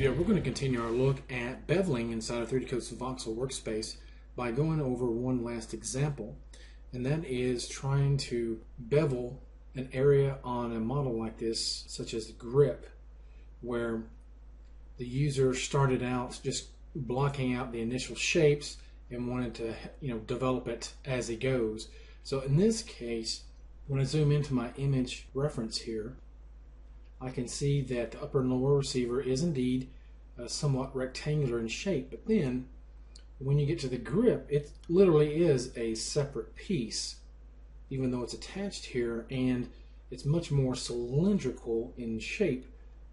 video, we're going to continue our look at beveling inside of Auto-Retopo's Voxel workspace by going over one last example, and that is trying to bevel an area on a model like this, such as the grip, where the user started out just blocking out the initial shapes and wanted to develop it as he goes. So in this case, when I zoom into my image reference here, I can see that the upper and lower receiver is indeed somewhat rectangular in shape, but then when you get to the grip, it literally is a separate piece, even though it's attached here, and it's much more cylindrical in shape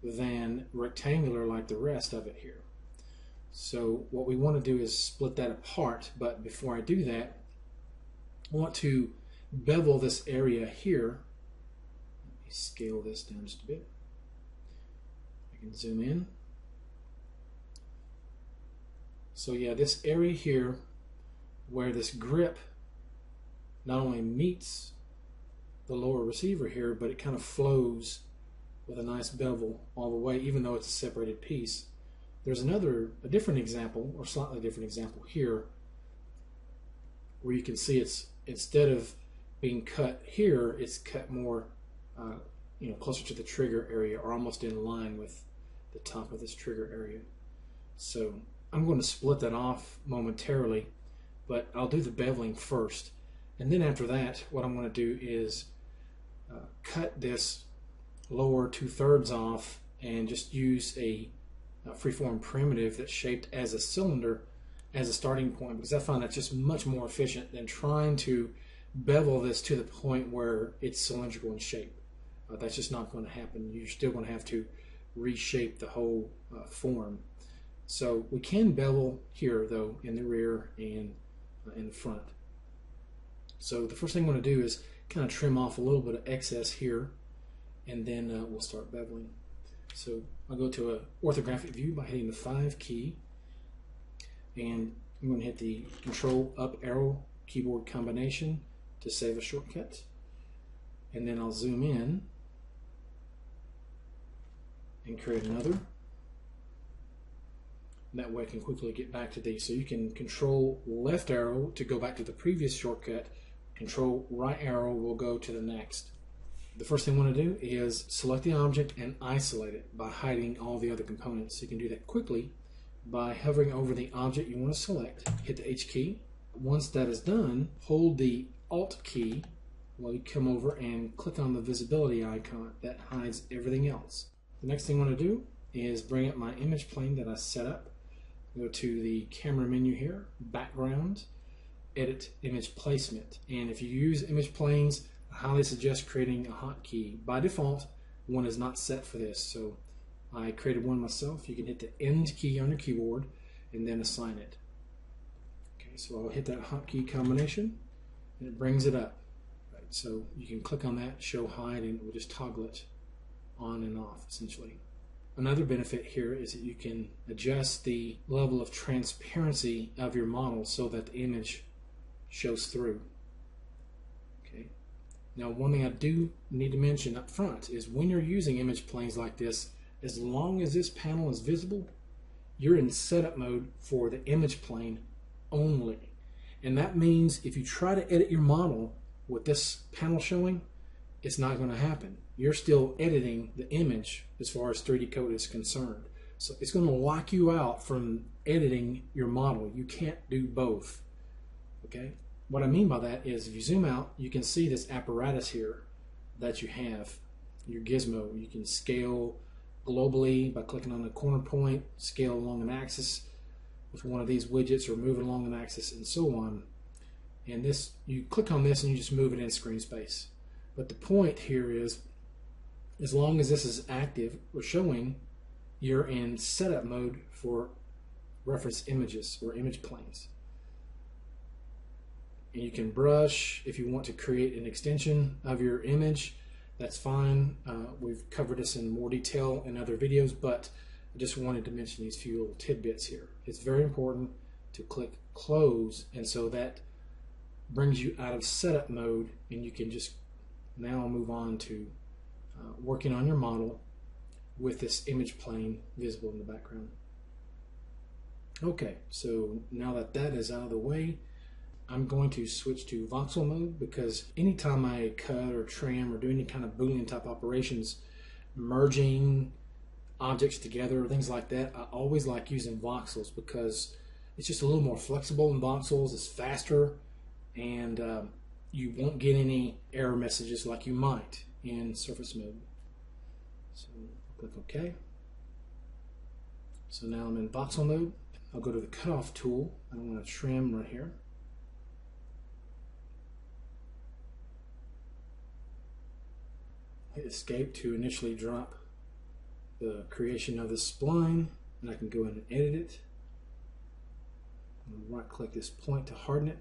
than rectangular like the rest of it here. So what we want to do is split that apart, but before I do that, I want to bevel this area here. Let me scale this down just a bit. I can zoom in. So yeah, this area here where this grip not only meets the lower receiver here, but it kind of flows with a nice bevel all the way, even though it's a separated piece. There's a different example, or slightly different example here, where you can see it's, instead of being cut here, it's cut more closer to the trigger area, or almost in line with the top of this trigger area. So I'm going to split that off momentarily, but I'll do the beveling first, and then after that what I'm going to do is cut this lower 2/3 off and just use a freeform primitive that's shaped as a cylinder as a starting point, because I find that's just much more efficient than trying to bevel this to the point where it's cylindrical in shape. That's just not going to happen. You're still going to have to reshape the whole form. So we can bevel here though, in the rear and in the front. So the first thing I want to do is kind of trim off a little bit of excess here, and then we'll start beveling. So I'll go to a orthographic view by hitting the 5 key, and I'm going to hit the Control up arrow keyboard combination to save a shortcut, and then I'll zoom in and create another. That way I can quickly get back to these. So you can Control left arrow to go back to the previous shortcut. Control right arrow will go to the next. The first thing I want to do is select the object and isolate it by hiding all the other components. You can do that quickly by hovering over the object you want to select. Hit the H key. Once that is done, hold the Alt key while you come over and click on the visibility icon. That hides everything else. The next thing I want to do is bring up my image plane that I set up. Go to the camera menu here, background, edit image placement. And if you use image planes, I highly suggest creating a hotkey. By default, one is not set for this, so I created one myself. You can hit the End key on your keyboard and then assign it. Okay, so I'll hit that hotkey combination and it brings it up. Right, so you can click on that, show hide, and it will just toggle it on and off essentially. Another benefit here is that you can adjust the level of transparency of your model so that the image shows through. Okay. Now, one thing I do need to mention up front is when you're using image planes like this, as long as this panel is visible, you're in setup mode for the image plane only. And that means if you try to edit your model with this panel showing, it's not going to happen. You're still editing the image as far as 3D code is concerned. So it's going to lock you out from editing your model. You can't do both. Okay? What I mean by that is if you zoom out, you can see this apparatus here that you have, your gizmo. You can scale globally by clicking on the corner point, scale along an axis with one of these widgets, or move it along an axis, and so on. And this, you click on this and you just move it in screen space. But the point here is, as long as this is active or showing, you're in setup mode for reference images or image planes. And you can brush if you want to create an extension of your image. That's fine. We've covered this in more detail in other videos, but I just wanted to mention these few little tidbits here. It's very important to click close, and so that brings you out of setup mode, and you can just now move on to working on your model with this image plane visible in the background. Okay, so now that that is out of the way, I'm going to switch to voxel mode, because anytime I cut or trim or do any kind of Boolean type operations, merging objects together, things like that, I always like using voxels because it's just a little more flexible in voxels, it's faster, and you won't get any error messages like you might in surface mode. So click OK. So now I'm in voxel mode. I'll go to the cutoff tool. I want to trim right here. Hit escape to initially drop the creation of this spline, and I can go in and edit it. I'll right click this point to harden it.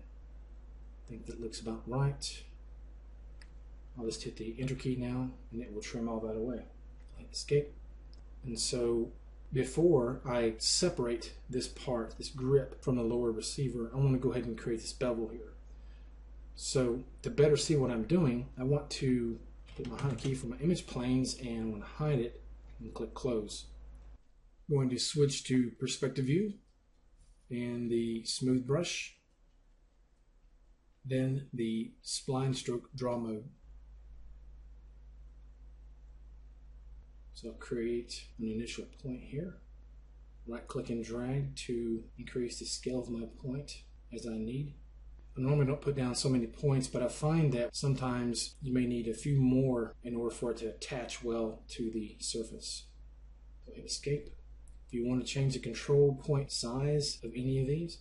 I think that looks about right. I'll just hit the enter key now, and it will trim all that away. Hit escape. And so before I separate this part, this grip, from the lower receiver, I want to go ahead and create this bevel here. So to better see what I'm doing, I want to hit my hide key for my image planes, and I want to hide it and click close. I'm going to switch to perspective view and the smooth brush, then the spline stroke draw mode. So I'll create an initial point here. Right click and drag to increase the scale of my point as I need. I normally don't put down so many points, but I find that sometimes you may need a few more in order for it to attach well to the surface. So hit escape. If you want to change the control point size of any of these,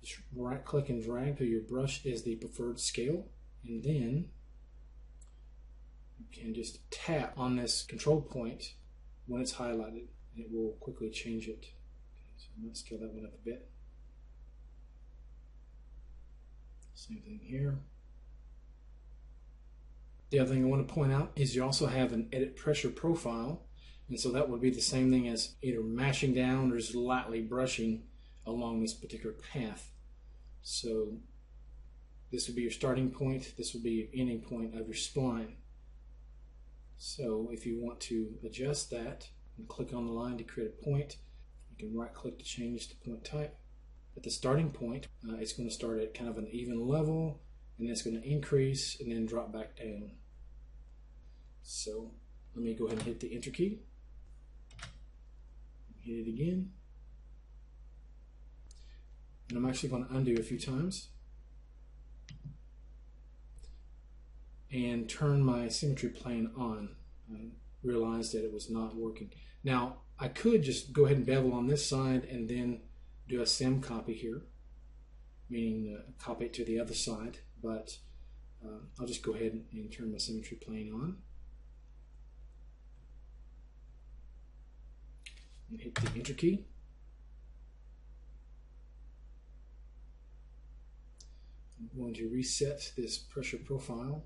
just right click and drag till your brush is the preferred scale, and then you can just tap on this control point when it's highlighted, and it will quickly change it. Okay, so I'm going to scale that one up a bit. Same thing here. The other thing I want to point out is you also have an edit pressure profile, and so that would be the same thing as either mashing down or just lightly brushing along this particular path. So this would be your starting point, this would be your ending point of your spline. So if you want to adjust that and click on the line to create a point, you can right click to change the point type. At the starting point, it's going to start at kind of an even level, and then it's going to increase and then drop back down. So let me go ahead and hit the enter key. Hit it again. And I'm actually going to undo a few times and turn my symmetry plane on. I realized that it was not working. Now I could just go ahead and bevel on this side and then do a sim copy here, meaning copy it to the other side, but I'll just go ahead and turn my symmetry plane on and hit the enter key. I'm going to reset this pressure profile.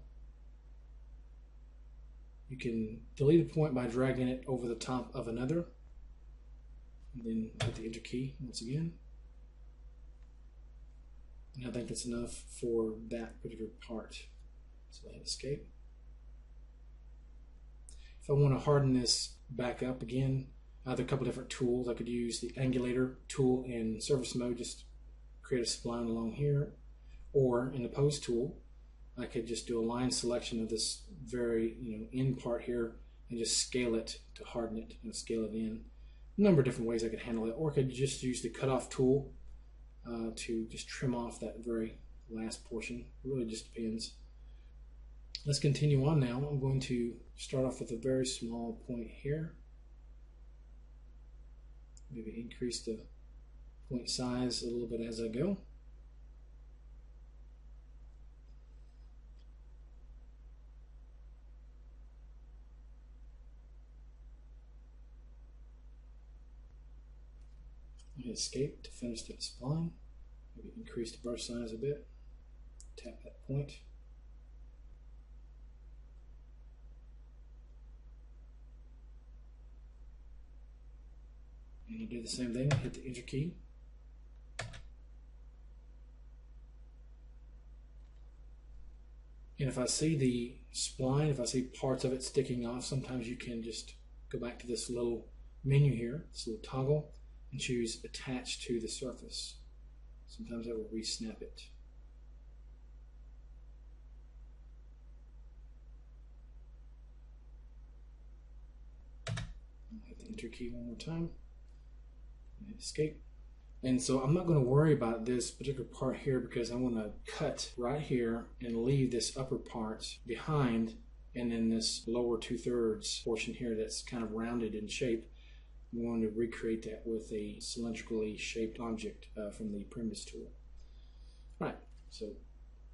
You can delete a point by dragging it over the top of another, and then hit the enter key once again. And I think that's enough for that particular part. So I'll hit escape. If I want to harden this back up again, I have a couple different tools. I could use the angulator tool in surface mode, just create a spline along here, or in the pose tool, I could just do a line selection of this very end part here and just scale it to harden it and scale it in. A number of different ways I could handle it, or I could just use the cutoff tool to just trim off that very last portion. It really just depends. Let's continue on now. I'm going to start off with a very small point here. Maybe increase the point size a little bit as I go. Hit escape to finish that spline. Maybe increase the brush size a bit. Tap that point. And you do the same thing, hit the enter key. And if I see the spline, if I see parts of it sticking off, sometimes you can just go back to this little menu here, this little toggle, and choose Attach to the Surface. Sometimes that will re-snap it. I'll hit the Enter key one more time, and hit Escape. And so I'm not going to worry about this particular part here because I want to cut right here and leave this upper part behind, and then this lower 2/3 portion here that's kind of rounded in shape. We want to recreate that with a cylindrically shaped object from the Primitives tool. Right, so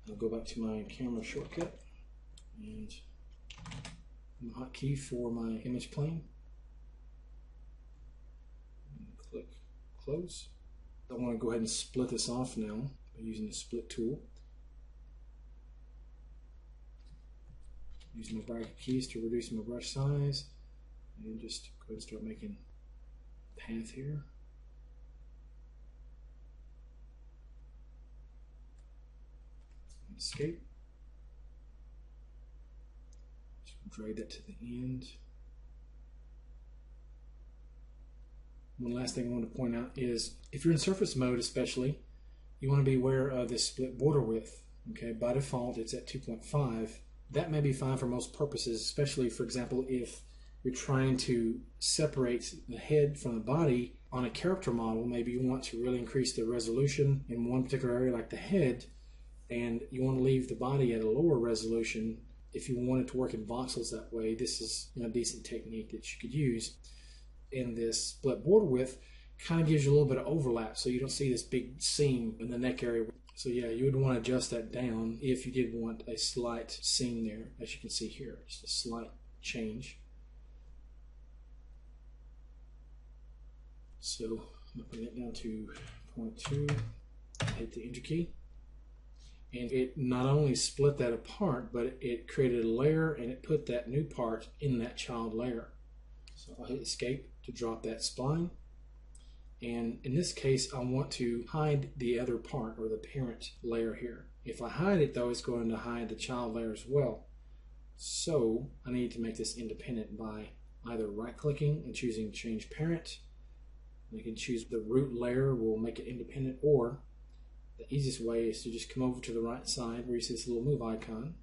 I'll go back to my camera shortcut and the hotkey for my image plane. And click Close. I want to go ahead and split this off now by using the split tool. Use my bracket keys to reduce my brush size, and just go ahead and start making a path here. Escape. Just drag that to the end. One last thing I want to point out is if you're in surface mode especially, you want to be aware of this split border width. Okay, by default it's at 2.5. That may be fine for most purposes, especially for example if you're trying to separate the head from the body on a character model. Maybe you want to really increase the resolution in one particular area like the head, and you want to leave the body at a lower resolution. If you want it to work in voxels that way, this is a decent technique that you could use. And this split border width kind of gives you a little bit of overlap, so you don't see this big seam in the neck area. So yeah, you would want to adjust that down if you did want a slight seam there, as you can see here, just a slight change. So I'm going to bring it down to 0.2, hit the Enter key, and it not only split that apart, but it created a layer and it put that new part in that child layer. So I'll hit Escape to drop that spline, and in this case I want to hide the other part, or the parent layer here. If I hide it though, it's going to hide the child layer as well. So I need to make this independent by either right clicking and choosing Change Parent. You can choose the root layer will make it independent, or the easiest way is to just come over to the right side where you see this little move icon,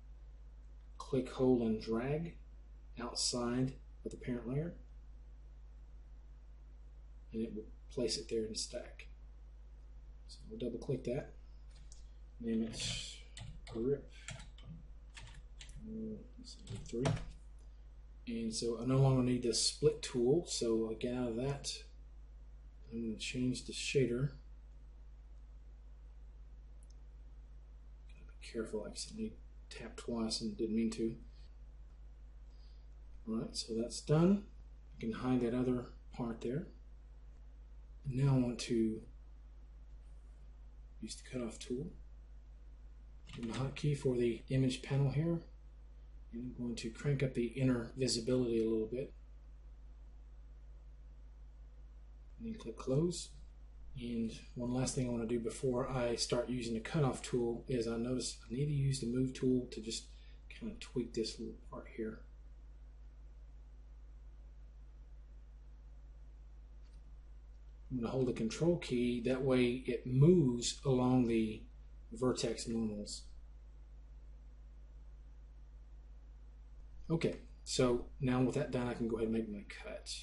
click, hold, and drag outside of the parent layer, and it will place it there in the stack. So we'll double click that, name it grip 3, and so I no longer need the split tool, so I'll get out of that. I'm going to change the shader. Gotta be careful, I accidentally tapped twice and didn't mean to. Alright, so that's done. I can hide that other part there. Now I want to use the cutoff tool. Give my hotkey for the image panel here, and I'm going to crank up the inner visibility a little bit. And then click Close. And one last thing I want to do before I start using the cutoff tool is I notice I need to use the move tool to just kind of tweak this little part here. I'm going to hold the Control key, that way it moves along the vertex normals. Okay, so now with that done, I can go ahead and make my cut.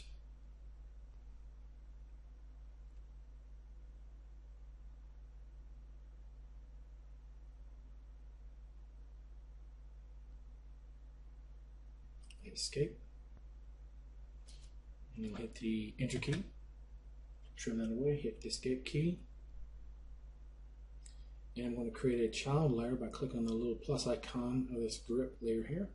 Hit Escape, and I'll hit the Enter key. Trim that away, hit the Escape key, and I'm going to create a child layer by clicking on the little plus icon of this grip layer here,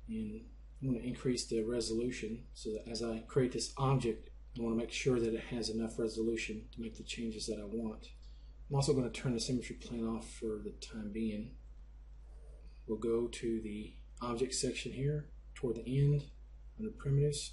and I'm going to increase the resolution so that as I create this object, I want to make sure that it has enough resolution to make the changes that I want. I'm also going to turn the symmetry plane off for the time being. We'll go to the object section here toward the end under Primitives.